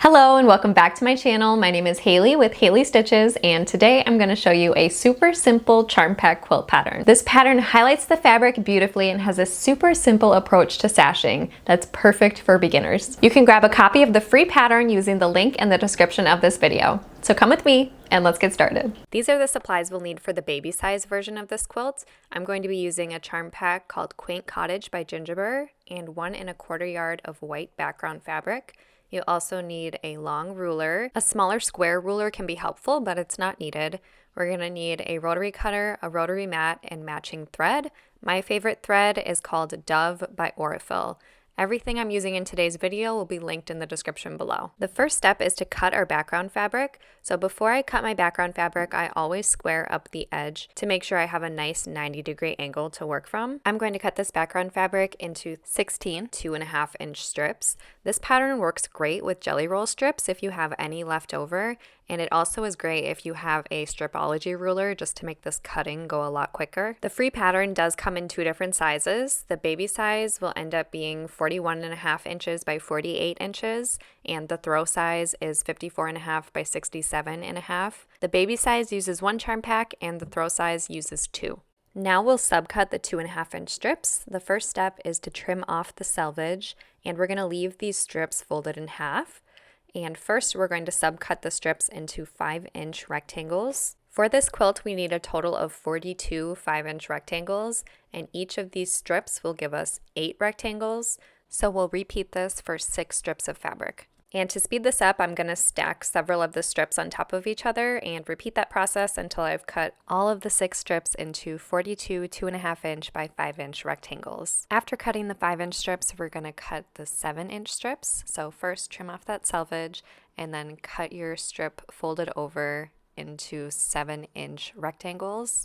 Hello and welcome back to my channel. My name is Haley with Haley Stitches, and today I'm going to show you a super simple charm pack quilt pattern. This pattern highlights the fabric beautifully and has a super simple approach to sashing that's perfect for beginners. You can grab a copy of the free pattern using the link in the description of this video. So come with me and let's get started. These are the supplies we'll need for the baby size version of this quilt. I'm going to be using a charm pack called Quaint Cottage by Gingerbread and 1 1/4 yard of white background fabric. You also need a long ruler. A smaller square ruler can be helpful, but it's not needed. We're going to need a rotary cutter, a rotary mat, and matching thread. My favorite thread is called Dove by Aurifil. Everything I'm using in today's video will be linked in the description below. The first step is to cut our background fabric. So before I cut my background fabric, I always square up the edge to make sure I have a nice 90-degree angle to work from. I'm going to cut this background fabric into 16 2.5-inch strips. This pattern works great with jelly roll strips if you have any left over, and it also is great if you have a stripology ruler just to make this cutting go a lot quicker. The free pattern does come in 2 different sizes. The baby size will end up being 41.5 inches by 48 inches, and the throw size is 54.5 by 67.5. The baby size uses 1 charm pack and the throw size uses 2. Now we'll subcut the 2.5-inch strips. The first step is to trim off the selvage, and we're going to leave these strips folded in half. And first we're going to subcut the strips into 5-inch rectangles. For this quilt we need a total of 42 5-inch rectangles, and each of these strips will give us 8 rectangles, so we'll repeat this for 6 strips of fabric. And to speed this up, I'm going to stack several of the strips on top of each other and repeat that process until I've cut all of the 6 strips into 42 2.5-inch by 5-inch rectangles. After cutting the 5-inch strips, we're going to cut the 7-inch strips. So first trim off that selvage and then cut your strip folded over into 7-inch rectangles.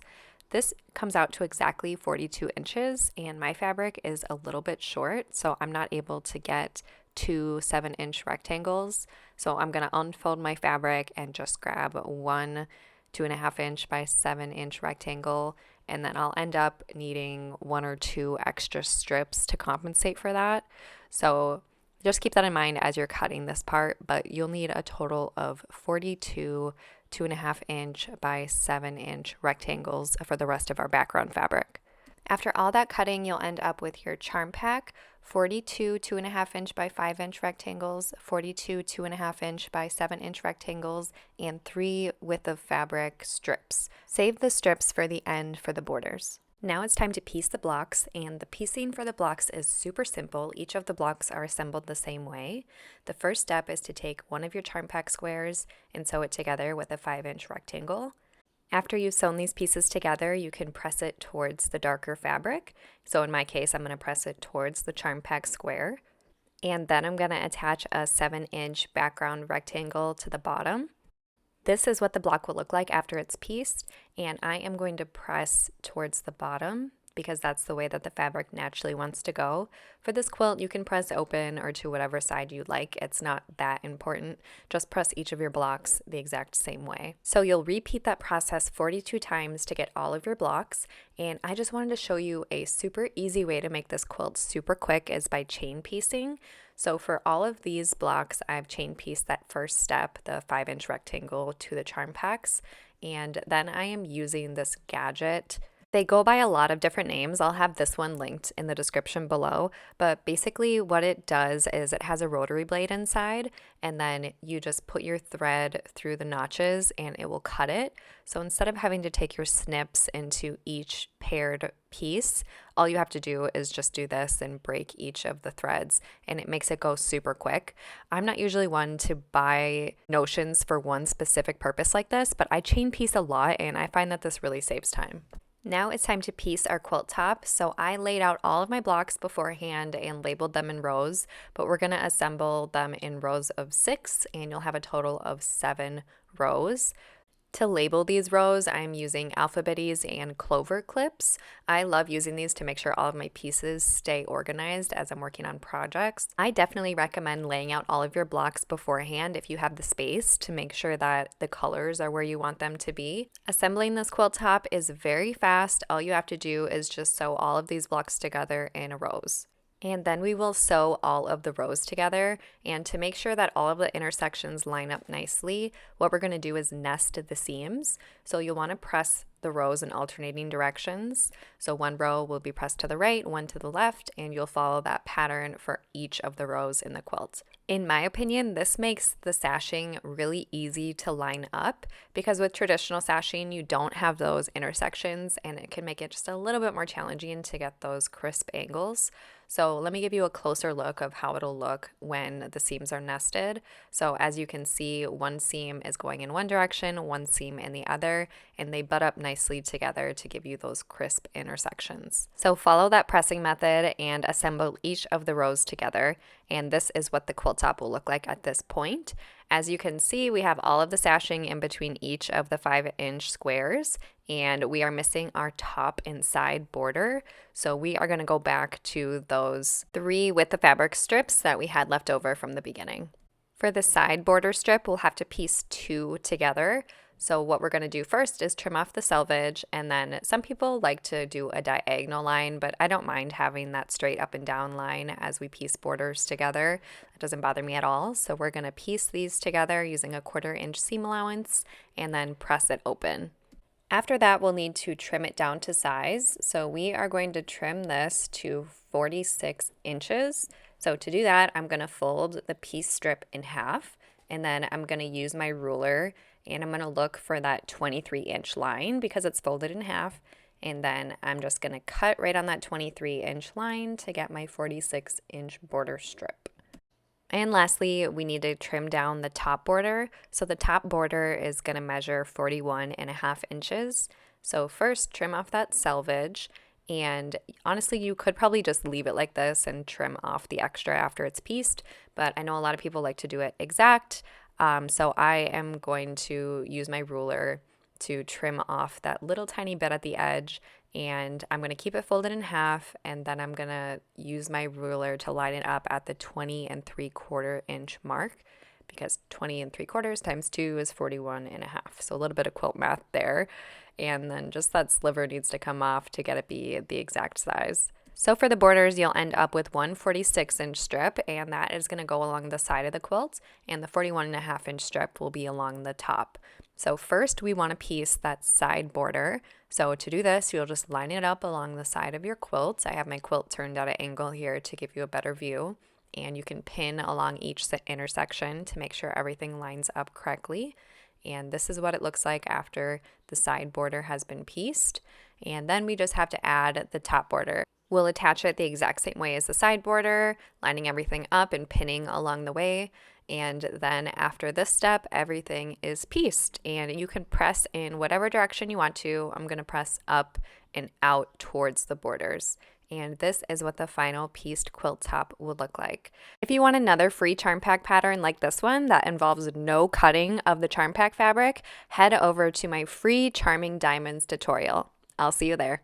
This comes out to exactly 42 inches, and my fabric is a little bit short, so I'm not able to get 2 7-inch rectangles. So I'm going to unfold my fabric and just grab 1 2.5-inch by 7-inch rectangle, and then I'll end up needing 1 or 2 extra strips to compensate for that. So just keep that in mind as you're cutting this part, but you'll need a total of 42 2.5-inch by 7-inch rectangles for the rest of our background fabric. After all that cutting, you'll end up with your charm pack, 42 2.5-inch by 5-inch rectangles, 42 2.5-inch by 7-inch rectangles, and 3 width of fabric strips. Save the strips for the end for the borders. Now it's time to piece the blocks, and the piecing for the blocks is super simple. Each of the blocks are assembled the same way. The first step is to take one of your charm pack squares and sew it together with a 5-inch rectangle. After you've sewn these pieces together, you can press it towards the darker fabric. So in my case, I'm going to press it towards the charm pack square. And then I'm going to attach a 7-inch background rectangle to the bottom. This is what the block will look like after it's pieced, and I am going to press towards the bottom because that's the way that the fabric naturally wants to go. For this quilt, you can press open or to whatever side you like. It's not that important. Just press each of your blocks the exact same way. So you'll repeat that process 42 times to get all of your blocks, and I just wanted to show you a super easy way to make this quilt super quick is by chain piecing. So for all of these blocks, I've chain pieced that first step, the 5-inch rectangle, to the charm packs, and then I am using this gadget. They go by a lot of different names. I'll have this one linked in the description below, but basically what it does is it has a rotary blade inside, and then you just put your thread through the notches and it will cut it. So instead of having to take your snips into each paired piece, all you have to do is just do this and break each of the threads, and it makes it go super quick. I'm not usually one to buy notions for one specific purpose like this, but I chain piece a lot and I find that this really saves time. Now it's time to piece our quilt top. So I laid out all of my blocks beforehand and labeled them in rows, but we're going to assemble them in rows of 6, and you'll have a total of 7 rows. To label these rows, I'm using alphabeties and clover clips. I love using these to make sure all of my pieces stay organized as I'm working on projects. I definitely recommend laying out all of your blocks beforehand if you have the space to make sure that the colors are where you want them to be. Assembling this quilt top is very fast. All you have to do is just sew all of these blocks together in rows. And then we will sew all of the rows together. And to make sure that all of the intersections line up nicely, what we're going to do is nest the seams. So you'll want to press the rows in alternating directions. So one row will be pressed to the right, one to the left, and you'll follow that pattern for each of the rows in the quilt. In my opinion, this makes the sashing really easy to line up because with traditional sashing, you don't have those intersections and it can make it just a little bit more challenging to get those crisp angles. So let me give you a closer look of how it'll look when the seams are nested. So as you can see, one seam is going in one direction, one seam in the other, and they butt up nicely together to give you those crisp intersections. So follow that pressing method and assemble each of the rows together. And this is what the quilt top will look like at this point. As you can see, we have all of the sashing in between each of the 5-inch squares, and we are missing our top and side border. So we are going to go back to those 3 with the fabric strips that we had left over from the beginning. For the side border strip, we'll have to piece 2 together. So what we're going to do first is trim off the selvage, and then some people like to do a diagonal line, but I don't mind having that straight up and down line as we piece borders together. It doesn't bother me at all. So we're going to piece these together using a 1/4 inch seam allowance and then press it open. After that, we'll need to trim it down to size. So we are going to trim this to 46 inches. So to do that, I'm going to fold the piece strip in half, and then I'm going to use my ruler and I'm going to look for that 23-inch line because it's folded in half. And then I'm just going to cut right on that 23-inch line to get my 46-inch border strip. And lastly, we need to trim down the top border. So the top border is going to measure 41.5 inches. So first, trim off that selvage. And honestly, you could probably just leave it like this and trim off the extra after it's pieced. But I know a lot of people like to do it exact. So I am going to use my ruler to trim off that little tiny bit at the edge, and I'm going to keep it folded in half, and then I'm going to use my ruler to line it up at the 20 3/4 inch mark, because 20 3/4 times 2 is 41.5. So a little bit of quilt math there, and then just that sliver needs to come off to get it be the exact size. So for the borders, you'll end up with one 46-inch strip, and that is going to go along the side of the quilt, and the 41.5-inch strip will be along the top. So first, we want to piece that side border. So to do this, you'll just line it up along the side of your quilt. I have my quilt turned at an angle here to give you a better view, and you can pin along each intersection to make sure everything lines up correctly. And this is what it looks like after the side border has been pieced. And then we just have to add the top border. We'll attach it the exact same way as the side border, lining everything up and pinning along the way. And then after this step, everything is pieced. And you can press in whatever direction you want to. I'm going to press up and out towards the borders. And this is what the final pieced quilt top will look like. If you want another free charm pack pattern like this one that involves no cutting of the charm pack fabric, head over to my free Charming Diamonds tutorial. I'll see you there.